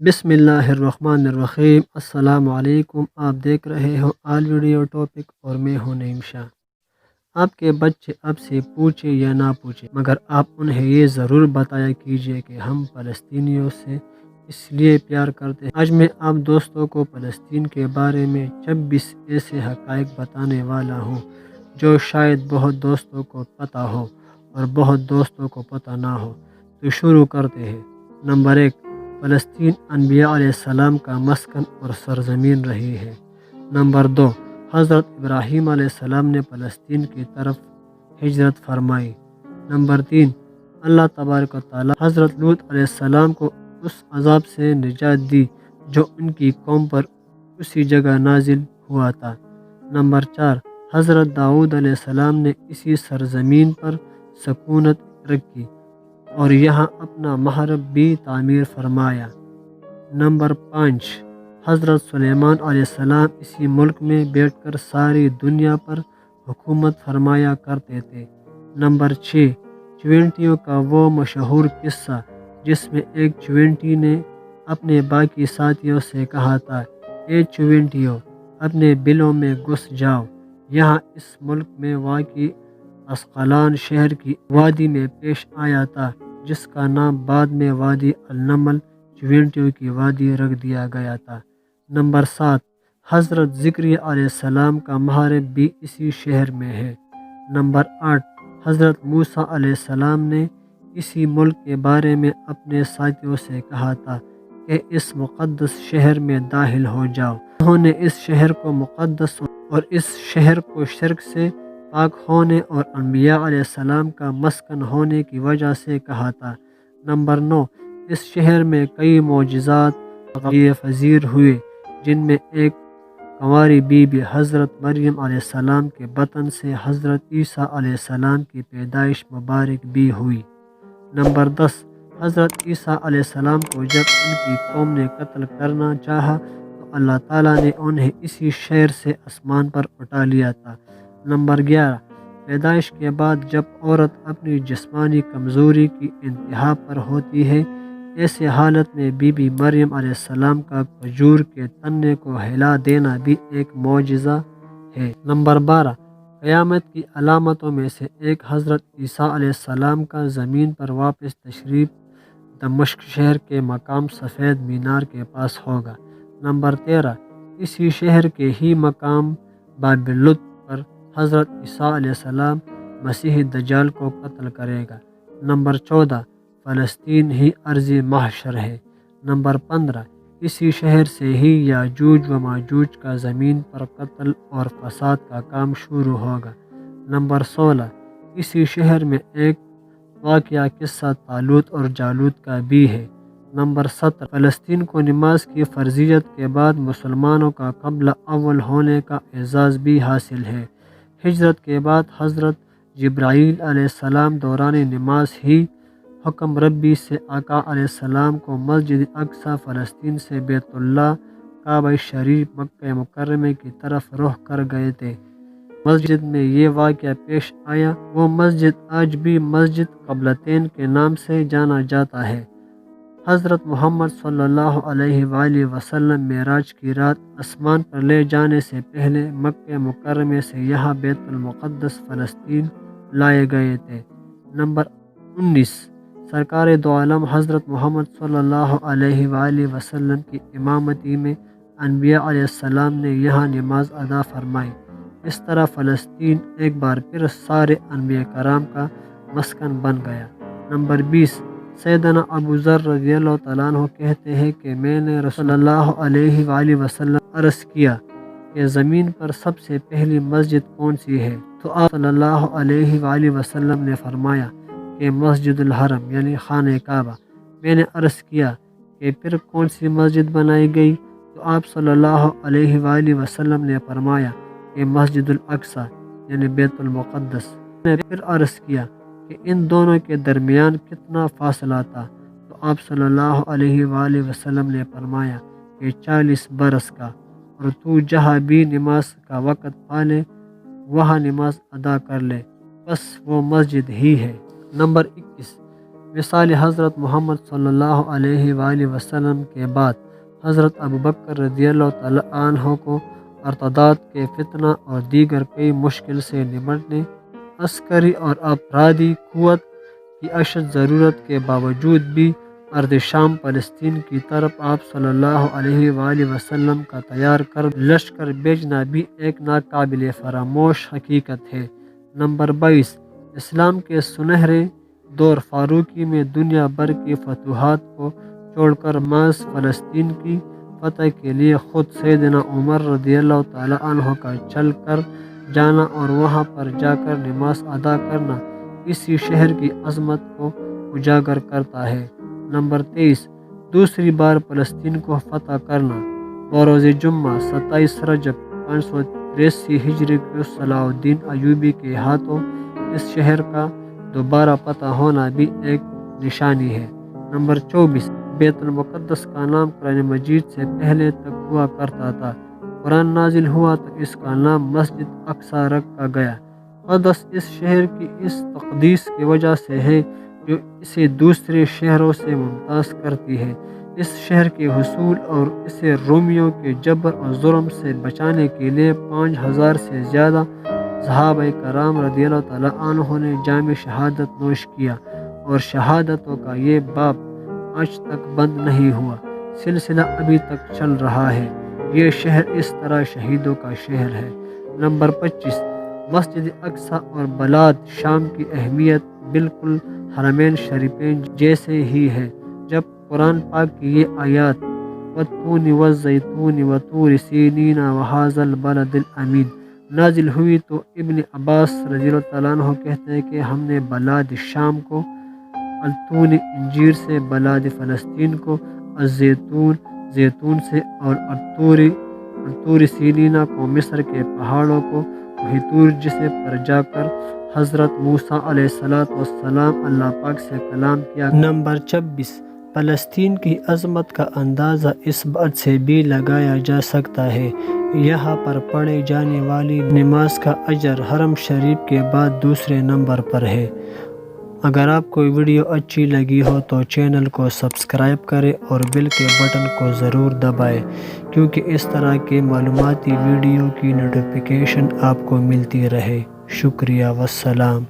بسم اللہ الرحمن الرحیم۔ السلام علیکم۔ آپ دیکھ رہے ہو آل ویڈیو ٹاپک اور میں ہوں نعیم شاہ۔ آپ کے بچے آپ سے پوچھے یا نہ پوچھے مگر آپ انہیں یہ ضرور بتایا کیجیے کہ ہم فلسطینیوں سے اس لیے پیار کرتے ہیں۔ آج میں آپ دوستوں کو فلسطین کے بارے میں 26 ایسے حقائق بتانے والا ہوں جو شاید بہت دوستوں کو پتہ ہو اور بہت دوستوں کو پتہ نہ ہو۔ تو شروع کرتے ہیں۔ نمبر 1، فلسطین انبیاء علیہ السلام کا مسکن اور سرزمین رہی ہے۔ نمبر 2، حضرت ابراہیم علیہ السلام نے فلسطین کی طرف ہجرت فرمائی۔ نمبر 3، اللہ تبارک و تعالی حضرت لوط علیہ السلام کو اس عذاب سے نجات دی جو ان کی قوم پر اسی جگہ نازل ہوا تھا۔ نمبر 4، حضرت داؤد علیہ السلام نے اسی سرزمین پر سکونت رکھی اور یہاں اپنا محراب بھی تعمیر فرمایا۔ نمبر 5، حضرت سلیمان علیہ السلام اسی ملک میں بیٹھ کر ساری دنیا پر حکومت فرمایا کرتے تھے۔ نمبر 6، چونٹیوں کا وہ مشہور قصہ جس میں ایک چونٹی نے اپنے باقی ساتھیوں سے کہا تھا، اے چونٹیوں اپنے بلوں میں گھس جاؤ، یہاں اس ملک میں واقع اسقلان شہر کی وادی میں پیش آیا تھا جس کا نام بعد میں وادی النمل چونٹیوں کی وادی رکھ دیا گیا تھا۔ نمبر 7، حضرت زکریا علیہ السلام کا محراب بھی اسی شہر میں ہے۔ نمبر 8، حضرت موسیٰ علیہ السلام نے اسی ملک کے بارے میں اپنے ساتھیوں سے کہا تھا کہ اس مقدس شہر میں داخل ہو جاؤ۔ انہوں نے اس شہر کو مقدس اور اس شہر کو شرک سے پاک ہونے اور انبیاء علیہ السلام کا مسکن ہونے کی وجہ سے کہا تھا۔ نمبر 9، اس شہر میں کئی معجزات پذیر ہوئے جن میں ایک کنواری بی بی حضرت مریم علیہ السلام کے بطن سے حضرت عیسیٰ علیہ السلام کی پیدائش مبارک بھی ہوئی۔ نمبر 10، حضرت عیسیٰ علیہ السلام کو جب ان کی قوم نے قتل کرنا چاہا تو اللہ تعالیٰ نے انہیں اسی شہر سے آسمان پر اٹھا لیا تھا۔ نمبر 11، پیدائش کے بعد جب عورت اپنی جسمانی کمزوری کی انتہا پر ہوتی ہے، ایسے حالت میں بی بی مریم علیہ السلام کا کھجور کے تنے کو ہلا دینا بھی ایک معجزہ ہے۔ نمبر 12، قیامت کی علامتوں میں سے ایک حضرت عیسیٰ علیہ السلام کا زمین پر واپس تشریف دمشق شہر کے مقام سفید مینار کے پاس ہوگا۔ نمبر 13، اسی شہر کے ہی مقام باب لد پر حضرت عیسیٰ علیہ السلام مسیح دجال کو قتل کرے گا۔ نمبر 14، فلسطین ہی ارض محشر ہے۔ نمبر 15، اسی شہر سے ہی یاجوج و ماجوج کا زمین پر قتل اور فساد کا کام شروع ہوگا۔ نمبر 16، اسی شہر میں ایک واقعہ قصہ طالوت اور جالوت کا بھی ہے۔ نمبر 17، فلسطین کو نماز کی فرضیت کے بعد مسلمانوں کا قبلہ اول ہونے کا اعزاز بھی حاصل ہے۔ ہجرت کے بعد حضرت جبرائیل علیہ السلام دوران نماز ہی حکم ربی سے آقا علیہ السلام کو مسجد اقصی فلسطین سے بیت اللہ کعبہ شریف مکہ مکرمہ کی طرف رخ کر گئے تھے۔ مسجد میں یہ واقعہ پیش آیا۔ وہ مسجد آج بھی مسجد قبلتین کے نام سے جانا جاتا ہے۔ حضرت محمد صلی اللہ علیہ وآلہ وسلم معراج کی رات آسمان پر لے جانے سے پہلے مکہ مکرمہ سے یہاں بیت المقدس فلسطین لائے گئے تھے۔ نمبر 19، سرکار دو عالم حضرت محمد صلی اللہ علیہ وآلہ وسلم کی امامتی میں انبیاء علیہ السلام نے یہاں نماز ادا فرمائی۔ اس طرح فلسطین ایک بار پھر سارے انبیاء کرام کا مسکن بن گیا۔ نمبر 20، سیدنا ابو ذر رضی اللہ تعالیٰ عنہ کہتے ہیں کہ میں نے رسول اللہ علیہ وآلہ وسلم عرض کیا کہ زمین پر سب سے پہلی مسجد کون سی ہے؟ تو آپ صلی اللہ علیہ وآلہ وسلم نے فرمایا کہ مسجد الحرم یعنی خانہ کعبہ۔ میں نے عرض کیا کہ پھر کون سی مسجد بنائی گئی؟ تو آپ صلی اللہ علیہ وآلہ وسلم نے فرمایا کہ مسجد الاقصی یعنی بیت المقدس۔ میں نے پھر عرض کیا کہ ان دونوں کے درمیان کتنا فاصلہ تھا؟ تو آپ صلی اللہ علیہ وآلہ وسلم نے فرمایا کہ 40 برس کا، اور تو جہاں بھی نماز کا وقت پالے وہاں نماز ادا کر لے، بس وہ مسجد ہی ہے۔ نمبر 21، مثال حضرت محمد صلی اللہ علیہ وآلہ وسلم کے بعد حضرت ابوبکر رضی اللہ تعالیٰ عنہ کو ارتداد کے فتنہ اور دیگر کئی مشکل سے نمٹنے، عسکری اور افرادی قوت کی اشد ضرورت کے باوجود بھی ارض شام فلسطین کی طرف آپ صلی اللہ علیہ وآلہ وسلم کا تیار کر لشکر بھیجنا بھی ایک ناقابل فراموش حقیقت ہے۔ نمبر 22، اسلام کے سنہرے دور فاروقی میں دنیا بھر کی فتوحات کو چھوڑ کر محض فلسطین کی فتح کے لیے خود سیدنا عمر رضی اللہ تعالیٰ عنہ کا چل کر جانا اور وہاں پر جا کر نماز ادا کرنا اسی شہر کی عظمت کو اجاگر کرتا ہے۔ نمبر 23، دوسری بار فلسطین کو فتح کرنا بروز جمعہ 27 رجب 583 ہجری کو صلاح الدین ایوبی کے ہاتھوں اس شہر کا دوبارہ فتح ہونا بھی ایک نشانی ہے۔ نمبر 24، بیت المقدس کا نام قرآن مجید سے پہلے تک ہوا کرتا تھا، قرآن نازل ہوا تو اس کا نام مسجد اقصی رکھا گیا۔ قدس اس شہر کی اس تقدیس کی وجہ سے ہے جو اسے دوسرے شہروں سے ممتاز کرتی ہے۔ اس شہر کے حصول اور اسے رومیوں کے جبر اور ظلم سے بچانے کے لیے 5000 سے زیادہ صحابہ کرام رضی اللہ تعالیٰ عنہ نے جام شہادت نوش کیا، اور شہادتوں کا یہ باب آج تک بند نہیں ہوا، سلسلہ ابھی تک چل رہا ہے۔ یہ شہر اس طرح شہیدوں کا شہر ہے۔ نمبر 25، مسجد اقصی اور بلاد شام کی اہمیت بالکل حرمین شریفین جیسے ہی ہے۔ جب قرآن پاک کی یہ آیات والتون والزیتون وطور سینین وہذا البلد الامین نازل ہوئی تو ابن عباس رضی اللہ تعالیٰ عنہ کہتے ہیں کہ ہم نے بلاد شام کو التون انجیر سے، بلاد فلسطین کو الزیتون زیتون سے، اور الطور سینینا کو مصر کے پہاڑوں کو طور جسے پر جا کر حضرت موسیٰ علیہ السلام اللہ پاک سے کلام کیا۔ نمبر 26، فلسطین کی عظمت کا اندازہ اس بات سے بھی لگایا جا سکتا ہے، یہاں پر پڑھے جانے والی نماز کا اجر حرم شریف کے بعد دوسرے نمبر پر ہے۔ اگر آپ کو ویڈیو اچھی لگی ہو تو چینل کو سبسکرائب کریں اور بیل کے بٹن کو ضرور دبائیں، کیونکہ اس طرح کے معلوماتی ویڈیو کی نوٹیفیکیشن آپ کو ملتی رہے۔ شکریہ، والسلام۔